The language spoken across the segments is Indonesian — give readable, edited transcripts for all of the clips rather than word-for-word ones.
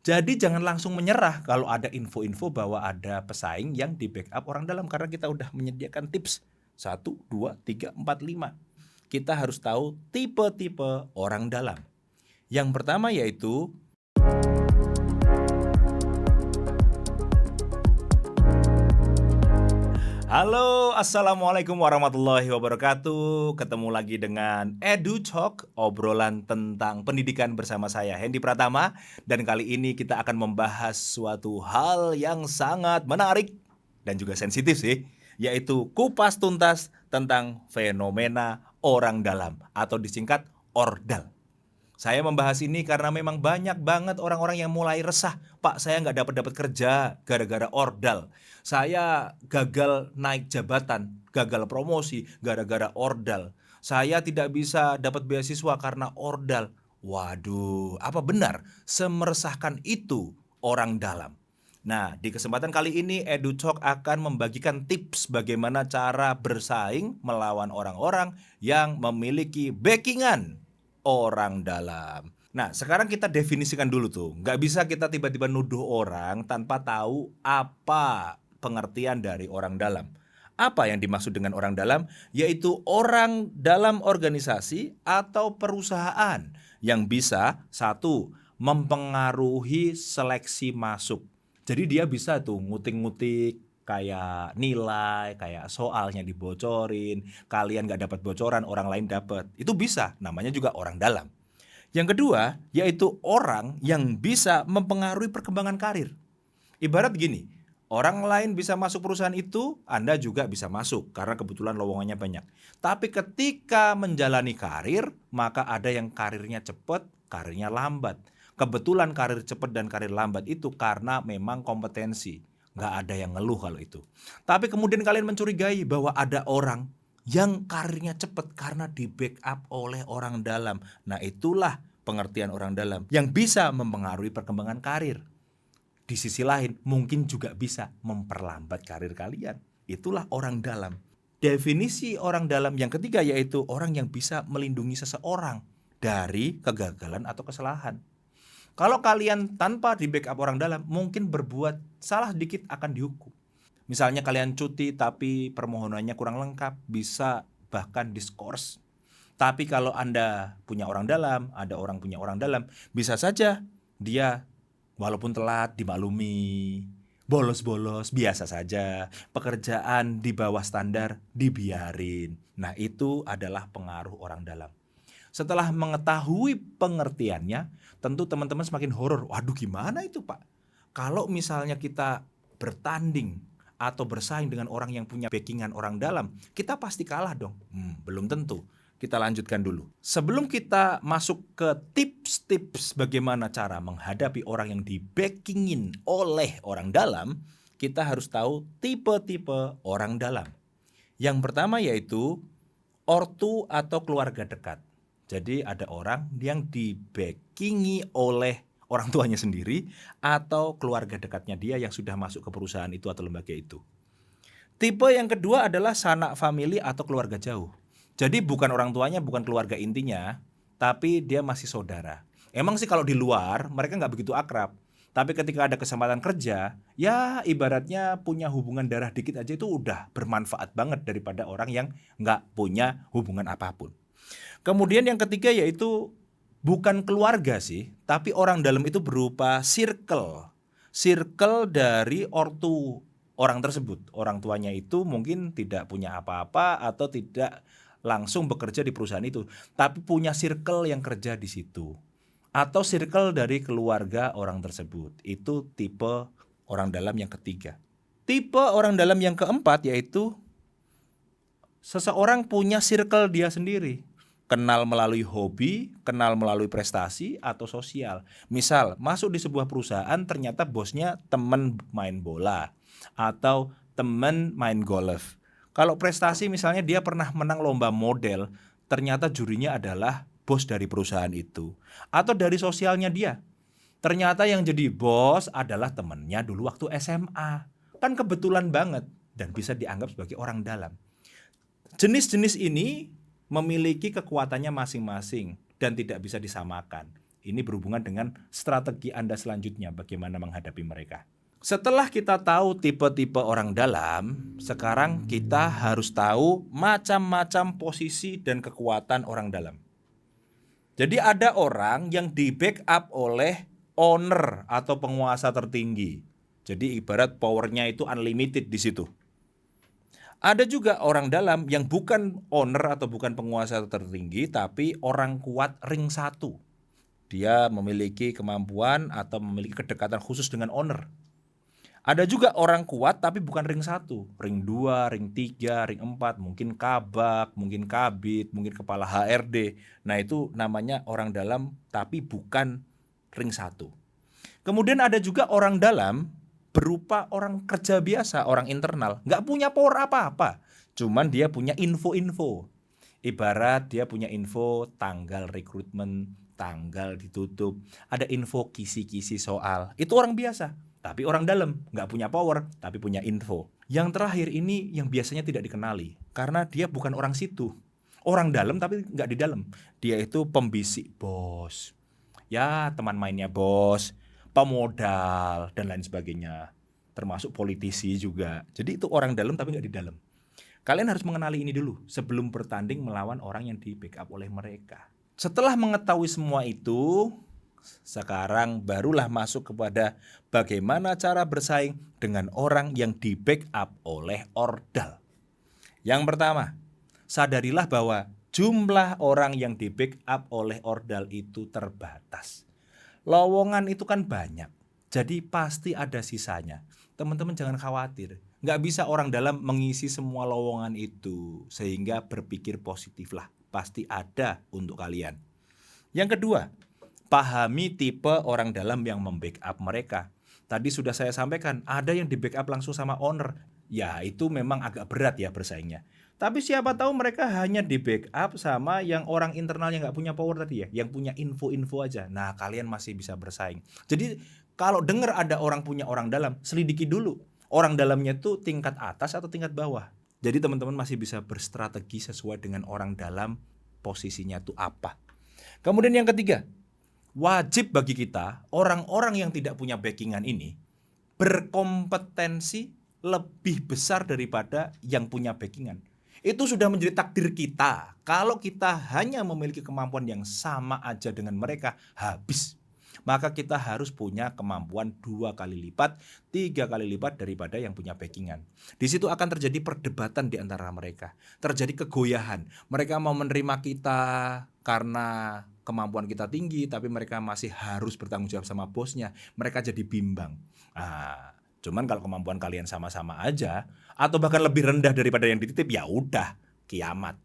Jadi jangan langsung menyerah kalau ada info-info bahwa ada pesaing yang di-backup orang dalam karena kita udah menyediakan tips 1, 2, 3, 4, 5. Kita harus tahu tipe-tipe orang dalam. Yang pertama yaitu halo, assalamualaikum warahmatullahi wabarakatuh. Ketemu lagi dengan Edu Talk, obrolan tentang pendidikan bersama saya Hendy Pratama. Dan kali ini kita akan membahas suatu hal yang sangat menarik dan juga sensitif sih, yaitu kupas tuntas tentang fenomena orang dalam atau disingkat ORDAL. Saya membahas ini karena memang banyak banget orang-orang yang mulai resah. Pak, saya nggak dapat kerja gara-gara ordal. Saya gagal naik jabatan, gagal promosi gara-gara ordal. Saya tidak bisa dapat beasiswa karena ordal. Waduh, apa benar semeresahkan itu orang dalam? Nah, di kesempatan kali ini EduTalk akan membagikan tips bagaimana cara bersaing melawan orang-orang yang memiliki backingan orang dalam. Nah, sekarang kita definisikan dulu tuh. Nggak bisa kita tiba-tiba nuduh orang tanpa tahu apa pengertian dari orang dalam. Apa yang dimaksud dengan orang dalam? Yaitu orang dalam organisasi atau perusahaan yang bisa, satu, mempengaruhi seleksi masuk. Jadi dia bisa tuh ngutik-ngutik kayak nilai, kayak soalnya dibocorin, kalian nggak dapat bocoran, orang lain dapat. Itu bisa, namanya juga orang dalam. Yang kedua, yaitu orang yang bisa mempengaruhi perkembangan karir. Ibarat gini, orang lain bisa masuk perusahaan itu, Anda juga bisa masuk karena kebetulan lowongannya banyak. Tapi ketika menjalani karir, maka ada yang karirnya cepat, karirnya lambat. Kebetulan karir cepat dan karir lambat itu karena memang kompetensi. Nggak ada yang ngeluh kalau itu. Tapi kemudian kalian mencurigai bahwa ada orang yang karirnya cepat karena di backup oleh orang dalam. Nah, itulah pengertian orang dalam yang bisa mempengaruhi perkembangan karir. Di sisi lain mungkin juga bisa memperlambat karir kalian. Itulah orang dalam. Definisi orang dalam yang ketiga yaitu orang yang bisa melindungi seseorang dari kegagalan atau kesalahan. Kalau kalian tanpa di backup orang dalam, mungkin berbuat salah dikit akan dihukum. Misalnya kalian cuti tapi permohonannya kurang lengkap, bisa bahkan diskors. Tapi kalau Anda punya orang dalam, ada orang punya orang dalam, bisa saja dia walaupun telat dimaklumi, bolos-bolos biasa saja, pekerjaan di bawah standar dibiarin. Nah, itu adalah pengaruh orang dalam. Setelah mengetahui pengertiannya, tentu teman-teman semakin horor. Waduh, gimana itu, Pak? Kalau misalnya kita bertanding atau bersaing dengan orang yang punya backingan orang dalam, kita pasti kalah dong. Belum tentu. Kita lanjutkan dulu. Sebelum kita masuk ke tips-tips bagaimana cara menghadapi orang yang di-backingin oleh orang dalam, kita harus tahu tipe-tipe orang dalam. Yang pertama yaitu ortu atau keluarga dekat. Jadi ada orang yang di-backingi oleh orang tuanya sendiri atau keluarga dekatnya dia yang sudah masuk ke perusahaan itu atau lembaga itu. Tipe yang kedua adalah sanak famili atau keluarga jauh. Jadi bukan orang tuanya, bukan keluarga intinya, tapi dia masih saudara. Emang sih kalau di luar mereka nggak begitu akrab. Tapi ketika ada kesempatan kerja, ya ibaratnya punya hubungan darah dikit aja itu udah bermanfaat banget daripada orang yang nggak punya hubungan apapun. Kemudian yang ketiga yaitu bukan keluarga sih, tapi orang dalam itu berupa circle. Circle dari ortu orang tersebut. Orang tuanya itu mungkin tidak punya apa-apa atau tidak langsung bekerja di perusahaan itu, tapi punya circle yang kerja di situ. Atau circle dari keluarga orang tersebut. Itu tipe orang dalam yang ketiga. Tipe orang dalam yang keempat yaitu seseorang punya circle dia sendiri. Kenal melalui hobi, kenal melalui prestasi atau sosial. Misal, masuk di sebuah perusahaan ternyata bosnya teman main bola atau teman main golf. Kalau prestasi misalnya dia pernah menang lomba model, ternyata jurinya adalah bos dari perusahaan itu. Atau dari sosialnya dia. Ternyata yang jadi bos adalah temannya dulu waktu SMA. Kan kebetulan banget dan bisa dianggap sebagai orang dalam. Jenis-jenis ini memiliki kekuatannya masing-masing dan tidak bisa disamakan. Ini berhubungan dengan strategi Anda selanjutnya bagaimana menghadapi mereka. Setelah kita tahu tipe-tipe orang dalam, sekarang kita harus tahu macam-macam posisi dan kekuatan orang dalam. Jadi ada orang yang di backup oleh owner atau penguasa tertinggi. Jadi ibarat powernya itu unlimited di situ. Ada juga orang dalam yang bukan owner atau bukan penguasa tertinggi, tapi orang kuat ring 1. Dia memiliki kemampuan atau memiliki kedekatan khusus dengan owner. Ada juga orang kuat tapi bukan ring 1, ring 2, ring 3, ring 4, mungkin kabak, mungkin kabit, mungkin kepala HRD. Nah itu namanya orang dalam tapi bukan ring 1. Kemudian ada juga orang dalam berupa orang kerja biasa, orang internal, nggak punya power apa-apa, cuman dia punya info-info. Ibarat dia punya info tanggal rekrutmen, tanggal ditutup, ada info kisi-kisi soal, itu orang biasa. Tapi orang dalam, nggak punya power, tapi punya info. Yang terakhir ini yang biasanya tidak dikenali, karena dia bukan orang situ. Orang dalam tapi nggak di dalam. Dia itu pembisik bos. Ya teman mainnya bos, pemodal, dan lain sebagainya. Termasuk politisi juga. Jadi itu orang dalam tapi nggak di dalam. Kalian harus mengenali ini dulu sebelum bertanding melawan orang yang di backup oleh mereka. Setelah mengetahui semua itu, sekarang barulah masuk kepada bagaimana cara bersaing dengan orang yang di backup oleh ordal. Yang pertama, sadarilah bahwa jumlah orang yang di backup oleh ordal itu terbatas. Lowongan itu kan banyak, jadi pasti ada sisanya. Teman-teman jangan khawatir, nggak bisa orang dalam mengisi semua lowongan itu, sehingga berpikir positif lah, pasti ada untuk kalian. Yang kedua, pahami tipe orang dalam yang membackup mereka. Tadi sudah saya sampaikan, ada yang di backup langsung sama owner. Ya itu memang agak berat ya bersaingnya. Tapi siapa tahu mereka hanya di backup sama yang orang internal yang nggak punya power tadi ya, yang punya info-info aja. Nah kalian masih bisa bersaing. Jadi kalau dengar ada orang punya orang dalam, selidiki dulu. Orang dalamnya itu tingkat atas atau tingkat bawah. Jadi teman-teman masih bisa berstrategi sesuai dengan orang dalam posisinya itu apa. Kemudian yang ketiga, wajib bagi kita, orang-orang yang tidak punya backingan ini, berkompetensi lebih besar daripada yang punya backingan. Itu sudah menjadi takdir kita. Kalau kita hanya memiliki kemampuan yang sama aja dengan mereka, habis. Maka kita harus punya kemampuan 2 kali lipat, 3 kali lipat daripada yang punya backingan. Di situ akan terjadi perdebatan di antara mereka. Terjadi kegoyahan. Mereka mau menerima kita karena kemampuan kita tinggi, tapi mereka masih harus bertanggung jawab sama bosnya. Mereka jadi bimbang. Cuman kalau kemampuan kalian sama-sama aja, atau bahkan lebih rendah daripada yang dititip, ya udah, kiamat.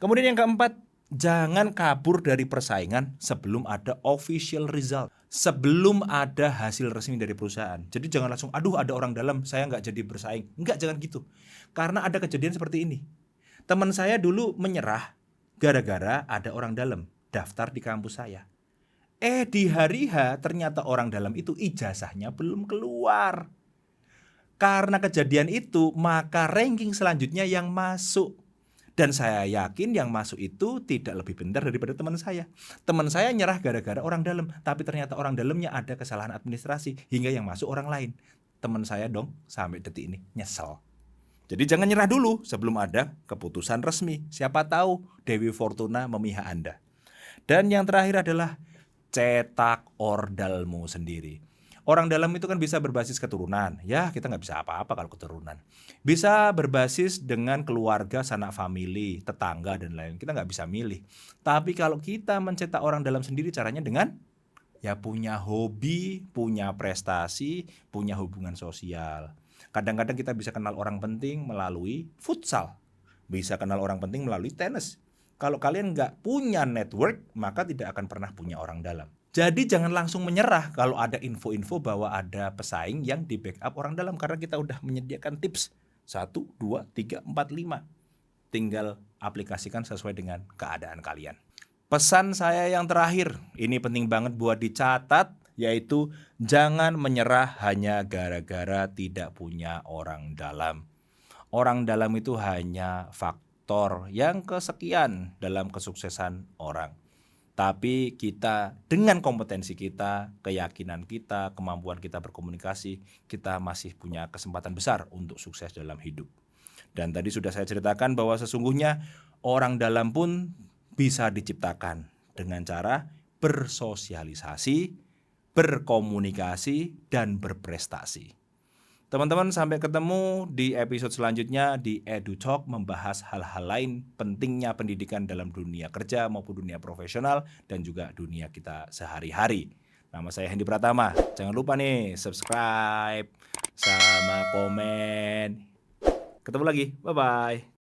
Kemudian yang keempat, jangan kabur dari persaingan sebelum ada official result, sebelum ada hasil resmi dari perusahaan. Jadi jangan langsung, aduh ada orang dalam, saya nggak jadi bersaing. Enggak, jangan gitu. Karena ada kejadian seperti ini. Teman saya dulu menyerah gara-gara ada orang dalam daftar di kampus saya. Di hari H ternyata orang dalam itu ijazahnya belum keluar. Karena kejadian itu, maka ranking selanjutnya yang masuk. Dan saya yakin yang masuk itu tidak lebih pintar daripada teman saya. Teman saya nyerah gara-gara orang dalam, tapi ternyata orang dalamnya ada kesalahan administrasi hingga yang masuk orang lain. Teman saya dong sampai detik ini nyesel. Jadi jangan nyerah dulu sebelum ada keputusan resmi. Siapa tahu Dewi Fortuna memihak Anda. Dan yang terakhir adalah cetak ordalmu sendiri. Orang dalam itu kan bisa berbasis keturunan. Ya kita nggak bisa apa-apa kalau keturunan. Bisa berbasis dengan keluarga, sanak famili, tetangga dan lain. Kita nggak bisa milih. Tapi kalau kita mencetak orang dalam sendiri caranya dengan ya punya hobi, punya prestasi, punya hubungan sosial. Kadang-kadang kita bisa kenal orang penting melalui futsal. Bisa kenal orang penting melalui tenis. Kalau kalian nggak punya network, maka tidak akan pernah punya orang dalam. Jadi jangan langsung menyerah kalau ada info-info bahwa ada pesaing yang di backup orang dalam. Karena kita udah menyediakan tips 1, 2, 3, 4, 5. Tinggal aplikasikan sesuai dengan keadaan kalian. Pesan saya yang terakhir, ini penting banget buat dicatat, yaitu jangan menyerah hanya gara-gara tidak punya orang dalam. Orang dalam itu hanya faktor yang kesekian dalam kesuksesan orang. Tapi kita dengan kompetensi kita, keyakinan kita, kemampuan kita berkomunikasi, kita masih punya kesempatan besar untuk sukses dalam hidup. Dan tadi sudah saya ceritakan bahwa sesungguhnya orang dalam pun bisa diciptakan dengan cara bersosialisasi, berkomunikasi, dan berprestasi. Teman-teman, sampai ketemu di episode selanjutnya di Edu Talk, membahas hal-hal lain pentingnya pendidikan dalam dunia kerja maupun dunia profesional dan juga dunia kita sehari-hari. Nama saya Hendy Pratama. Jangan lupa nih subscribe sama komen. Ketemu lagi. Bye-bye.